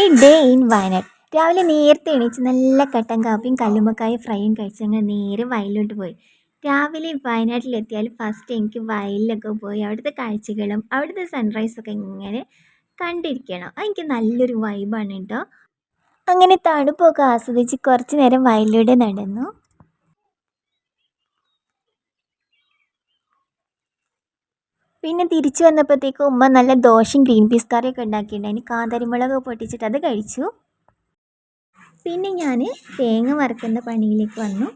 A day in Wayanad. രാവിലെ നേരത്തെ എണീച്ച് നല്ല കട്ടൻ കാപ്പിയും കല്ലുമ്മക്കായ ഫ്രൈയും കഴിച്ച് ഞങ്ങൾ നേരെ വയലിലോട്ട് പോയി. രാവിലെ വയനാട്ടിലെത്തിയാൽ ഫസ്റ്റ് എനിക്ക് വയലിലൊക്കെ പോയി അവിടുത്തെ കാഴ്ചകളും അവിടുത്തെ സൺറൈസൊക്കെ ഇങ്ങനെ കണ്ടിരിക്കണം. അതെനിക്ക് നല്ലൊരു വൈബാണ് കേട്ടോ. അങ്ങനെ തണുപ്പൊക്കെ ആസ്വദിച്ച് കുറച്ച് നേരം വയലിലൂടെ നടന്നു. പിന്നെ തിരിച്ചു വന്നപ്പോഴത്തേക്കും ഉമ്മ നല്ല ദോശയും ഗ്രീൻ പീസ് കറിയൊക്കെ ഉണ്ടാക്കിയിട്ടുണ്ടായിരുന്നു. കാന്താരിമുളക് പൊട്ടിച്ചിട്ട് അത് കഴിച്ചു. പിന്നെ ഞാൻ തേങ്ങ വറുക്കുന്ന പണിയിലേക്ക് വന്നു.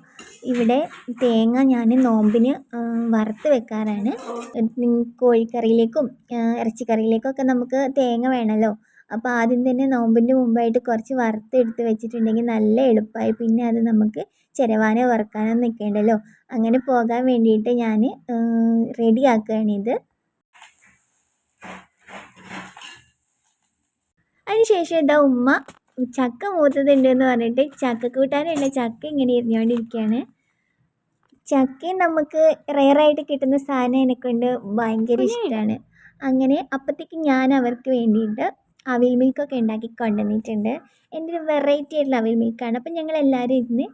ഇവിടെ തേങ്ങ ഞാൻ നോമ്പിന് വറുത്ത് വെക്കാറാണ്. കോഴിക്കറിയിലേക്കും ഇറച്ചിക്കറിയിലേക്കൊക്കെ നമുക്ക് തേങ്ങ വേണമല്ലോ. അപ്പോൾ ആദ്യം തന്നെ നോമ്പിൻ്റെ മുമ്പായിട്ട് കുറച്ച് വറുത്തെടുത്ത് വെച്ചിട്ടുണ്ടെങ്കിൽ നല്ല എളുപ്പമായി. പിന്നെ അത് നമുക്ക് ചിരവാനോ വറുക്കാനോ നിൽക്കേണ്ടല്ലോ. അങ്ങനെ പോകാൻ വേണ്ടിയിട്ട് ഞാൻ റെഡിയാക്കുകയാണിത്. അതിനുശേഷം ഇതാ ഉമ്മ ചക്ക മൂത്തതുണ്ടെന്ന് പറഞ്ഞിട്ട് ചക്ക കൂട്ടാനുള്ള ചക്ക ഇങ്ങനെ എറിഞ്ഞുകൊണ്ടിരിക്കുകയാണ്. ചക്കയും നമുക്ക് റെയറായിട്ട് കിട്ടുന്ന സാധനം എന്നെക്കൊണ്ട് ഭയങ്കര ഇഷ്ടമാണ്. അങ്ങനെ അപ്പോഴത്തേക്ക് ഞാൻ അവർക്ക് വേണ്ടിയിട്ട് അവിൽ മിൽക്കൊക്കെ ഉണ്ടാക്കി കൊണ്ടുവന്നിട്ടുണ്ട്. എൻ്റെ ഒരു വെറൈറ്റി ആയിട്ടുള്ള അവിൽ മിൽക്കാണ്. അപ്പം ഞങ്ങൾ എല്ലാവരും ഇരുന്ന്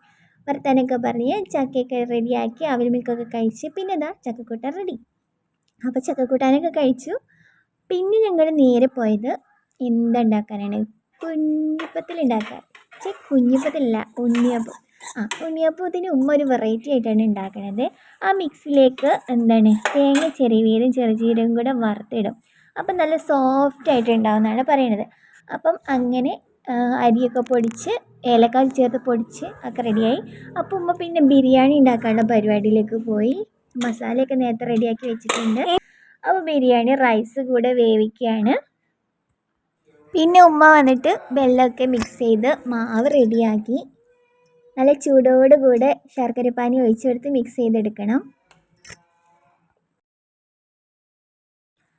വർത്താനമൊക്കെ പറഞ്ഞ് ചക്കയൊക്കെ റെഡിയാക്കി അവിൽ മിൽക്കൊക്കെ കഴിച്ച് പിന്നെ ഇതാ ചക്കക്കൂട്ടാൻ റെഡി. അപ്പോൾ ചക്കക്കൂട്ടാനൊക്കെ കഴിച്ചു. പിന്നെ ഞങ്ങൾ നേരെ പോയത് എന്തുണ്ടാക്കാനാണ്, കുഞ്ഞിപ്പത്തിലുണ്ടാക്കാൻ. കുഞ്ഞിപ്പത്തിലല്ല, ഉണ്ണിയപ്പം. ഉണ്ണിയപ്പത്തിന് ഉമ്മ ഒരു വെറൈറ്റി ആയിട്ടാണ് ഉണ്ടാക്കുന്നത്. ആ മിക്സിലേക്ക് തേങ്ങ ചെറിയ ചെറുജീരകം കൂടെ വറുത്തിടും. അപ്പം നല്ല സോഫ്റ്റ് ആയിട്ട് ഉണ്ടാവുമെന്നാണ് പറയണത്. അപ്പം അങ്ങനെ അരിയൊക്കെ പൊടിച്ച് ഏലക്കായ ചേർത്ത് പൊടിച്ച് ഒക്കെ റെഡിയായി. അപ്പോൾ ഉമ്മ പിന്നെ ബിരിയാണി ഉണ്ടാക്കാനുള്ള പരിപാടിയിലേക്ക് പോയി. മസാലയൊക്കെ നേരത്തെ റെഡിയാക്കി വെച്ചിട്ടുണ്ട്. അപ്പോൾ ബിരിയാണി റൈസ് കൂടെ വേവിക്കുകയാണ്. പിന്നെ ഉമ്മ വന്നിട്ട് വെള്ളമൊക്കെ മിക്സ് ചെയ്ത് മാവ് റെഡിയാക്കി നല്ല ചൂടോടുകൂടെ ശർക്കരപ്പാനി ഒഴിച്ചെടുത്ത് മിക്സ് ചെയ്തെടുക്കണം.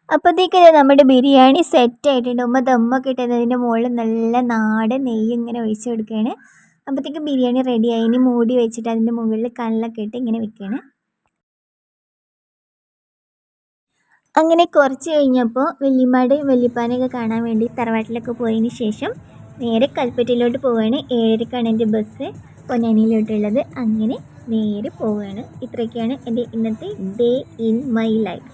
അപ്പോഴത്തേക്ക് നമ്മുടെ ബിരിയാണി സെറ്റ് ആയിട്ടുണ്ട്. ഉമ്മ ദമ്മൊക്കെ ഇട്ടതിൻ്റെ മുകളിൽ നല്ല നാടൻ നെയ്യ് ഇങ്ങനെ ഒഴിച്ചു കൊടുക്കുകയാണ്. അപ്പോഴത്തേക്ക് ബിരിയാണി റെഡിയായി. ഇനി മൂടി വെച്ചിട്ട് അതിൻ്റെ മുകളിൽ കല്ലൊക്കെ ഇട്ട് ഇങ്ങനെ വെക്കുകയാണ്. അങ്ങനെ കുറച്ച് കഴിഞ്ഞപ്പോൾ വല്യമ്മയുടെയും വല്യപ്പാനെയൊക്കെ കാണാൻ വേണ്ടി തറവാട്ടിലൊക്കെ പോയതിന് ശേഷം നേരെ കൽപ്പറ്റയിലോട്ട് പോവുകയാണ്. 7:30 എൻ്റെ ബസ് പൊന്നാനിയിലോട്ടുള്ളത്. അങ്ങനെ നേരെ പോവുകയാണ്. ഇത്രയൊക്കെയാണ് എൻ്റെ ഇന്നത്തെ ഡേ ഇൻ മൈ ലൈഫ്.